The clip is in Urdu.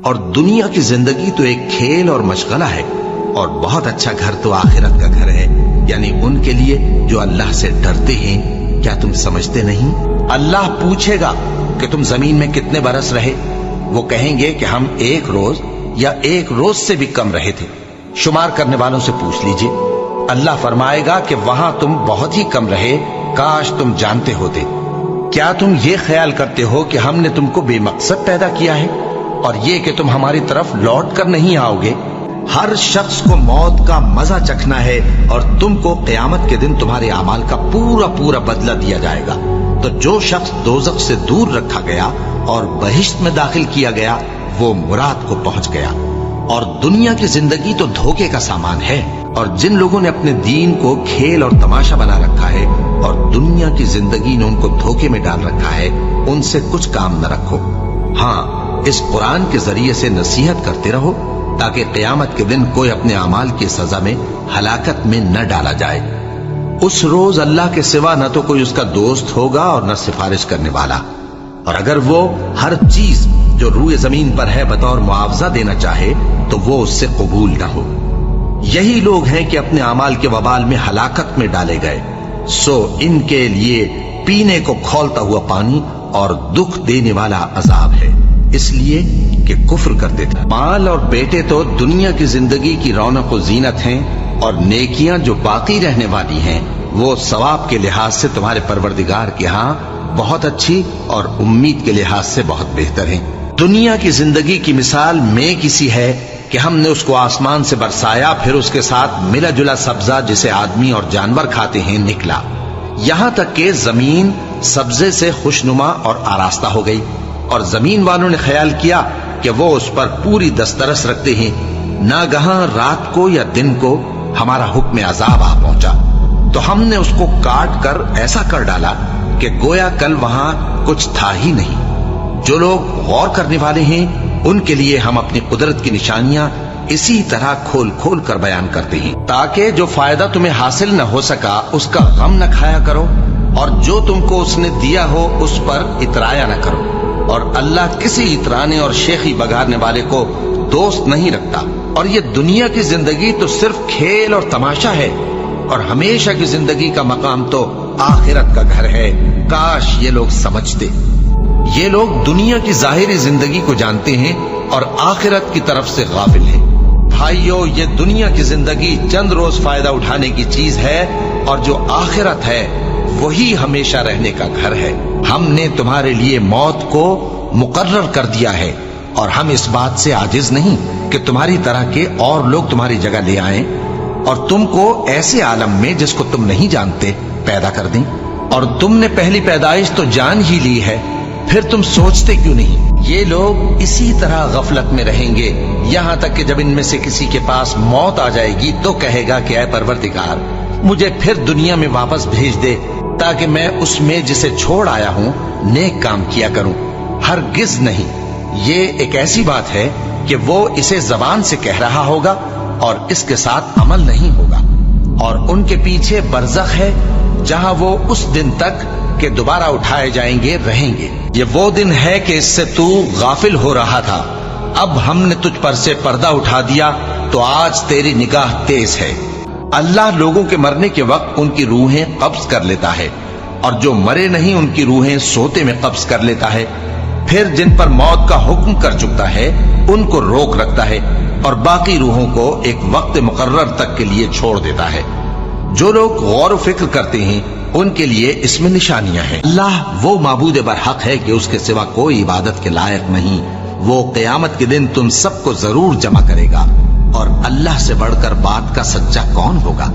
اور دنیا کی زندگی تو ایک کھیل اور مشغلہ ہے، اور بہت اچھا گھر تو آخرت کا گھر ہے، یعنی ان کے لیے جو اللہ سے ڈرتے ہیں۔ کیا تم سمجھتے نہیں؟ اللہ پوچھے گا کہ تم زمین میں کتنے برس رہے؟ وہ کہیں گے کہ ہم 1 روز یا 1 روز سے بھی کم رہے تھے۔ شمار کرنے والوں سے پوچھ لیجئے۔ اللہ فرمائے گا کہ وہاں تم بہت ہی کم رہے، کاش تم جانتے ہوتے۔ کیا تم یہ خیال کرتے ہو کہ ہم نے تم کو بے مقصد پیدا کیا ہے، اور یہ کہ تم ہماری طرف لوٹ کر نہیں آؤ گے؟ ہر شخص کو موت کا مزہ چکھنا ہے، اور تم کو قیامت کے دن تمہارے اعمال کا پورا پورا بدلہ دیا جائے گا۔ تو جو شخص دوزخ سے دور رکھا گیا اور بہشت میں داخل کیا گیا، وہ مراد کو پہنچ گیا۔ اور دنیا کی زندگی تو دھوکے کا سامان ہے، اور جن لوگوں نے اپنے دین کو کھیل اور تماشا بنا رکھا ہے اور دنیا کی زندگی نے ان کو دھوکے میں ڈال رکھا ہے، ان سے کچھ کام نہ رکھو۔ ہاں، اس قرآن کے ذریعے سے نصیحت کرتے رہو تاکہ قیامت کے دن کوئی اپنے اعمال کی سزا میں ہلاکت میں نہ ڈالا جائے۔ اس روز اللہ کے سوا نہ تو کوئی اس کا دوست ہوگا اور نہ سفارش کرنے والا، اور اگر وہ ہر چیز جو روئے زمین پر ہے بطور معاوضہ دینا چاہے تو وہ اس سے قبول نہ ہو۔ یہی لوگ ہیں کہ اپنے اعمال کے وبال میں ہلاکت میں ڈالے گئے، سو ان کے لیے پینے کو کھولتا ہوا پانی اور دکھ دینے والا عذاب ہے، اس لیے کہ کفر کرتے تھے۔ مال اور بیٹے تو دنیا کی زندگی کی رونق و زینت ہیں، اور نیکیاں جو باقی رہنے والی ہیں وہ ثواب کے لحاظ سے تمہارے پروردگار کے ہاں بہت اچھی اور امید کے لحاظ سے بہت بہتر ہیں۔ دنیا کی زندگی کی مثال میں کسی ہے کہ ہم نے اس کو آسمان سے برسایا، پھر اس کے ساتھ ملا جلا سبزہ جسے آدمی اور جانور کھاتے ہیں نکلا، یہاں تک کہ زمین سبزے سے خوشنما اور آراستہ ہو گئی، اور زمین والوں نے خیال کیا کہ وہ اس پر پوری دسترس رکھتے ہیں۔ ناگہاں رات کو یا دن کو ہمارا حکم عذاب آ پہنچا، تو ہم نے اس کو کاٹ کر ایسا کر ڈالا کہ گویا کل وہاں کچھ تھا ہی نہیں۔ جو لوگ غور کرنے والے ہیں ان کے لیے ہم اپنی قدرت کی نشانیاں اسی طرح کھول کھول کر بیان کرتے ہیں، تاکہ جو فائدہ تمہیں حاصل نہ ہو سکا اس کا غم نہ کھایا کرو، اور جو تم کو اس نے دیا ہو اس پر اترایا نہ کرو۔ اور اللہ کسی اترانے اور شیخی بگارنے والے کو دوست نہیں رکھتا، اور یہ دنیا کی زندگی تو صرف کھیل اور تماشا ہے، اور ہمیشہ کی زندگی کا مقام تو آخرت کا گھر ہے۔ کاش یہ لوگ سمجھتے۔ یہ لوگ دنیا کی ظاہری زندگی کو جانتے ہیں اور آخرت کی طرف سے غافل ہیں۔ بھائیو، یہ دنیا کی زندگی چند روز فائدہ اٹھانے کی چیز ہے، اور جو آخرت ہے وہی ہمیشہ رہنے کا گھر ہے۔ ہم نے تمہارے لیے موت کو مقرر کر دیا ہے، اور ہم اس بات سے عاجز نہیں کہ تمہاری طرح کے اور لوگ تمہاری جگہ لے آئیں اور تم کو ایسے عالم میں جس کو تم نہیں جانتے پیدا کر دیں۔ اور تم نے پہلی پیدائش تو جان ہی لی ہے، پھر تم سوچتے کیوں نہیں؟ یہ لوگ اسی طرح غفلت میں رہیں گے یہاں تک کہ جب ان میں سے کسی کے پاس موت آ جائے گی تو کہے گا کہ اے پروردگار، مجھے پھر دنیا میں واپس بھیج دے تاکہ میں اس میں جسے چھوڑ آیا ہوں نیک کام کیا کروں۔ ہرگز نہیں، یہ ایک ایسی بات ہے کہ وہ اسے زبان سے کہہ رہا ہوگا اور اس کے ساتھ عمل نہیں ہوگا، اور ان کے پیچھے برزخ ہے جہاں وہ اس دن تک کہ دوبارہ اٹھائے جائیں گے رہیں گے۔ یہ وہ دن ہے کہ اس سے تو غافل ہو رہا تھا، اب ہم نے تجھ پر سے پردہ اٹھا دیا تو آج تیری نگاہ تیز ہے۔ اللہ لوگوں کے مرنے کے وقت ان کی روحیں قبض کر لیتا ہے، اور جو مرے نہیں ان کی روحیں سوتے میں قبض کر لیتا ہے، پھر جن پر موت کا حکم کر چکتا ہے ان کو روک رکھتا ہے، اور باقی روحوں کو ایک وقت مقرر تک کے لیے چھوڑ دیتا ہے۔ جو لوگ غور و فکر کرتے ہیں ان کے لیے اس میں نشانیاں ہیں۔ اللہ وہ معبود برحق ہے کہ اس کے سوا کوئی عبادت کے لائق نہیں۔ وہ قیامت کے دن تم سب کو ضرور جمع کرے گا، اور اللہ سے بڑھ کر بات کا سچا کون ہوگا؟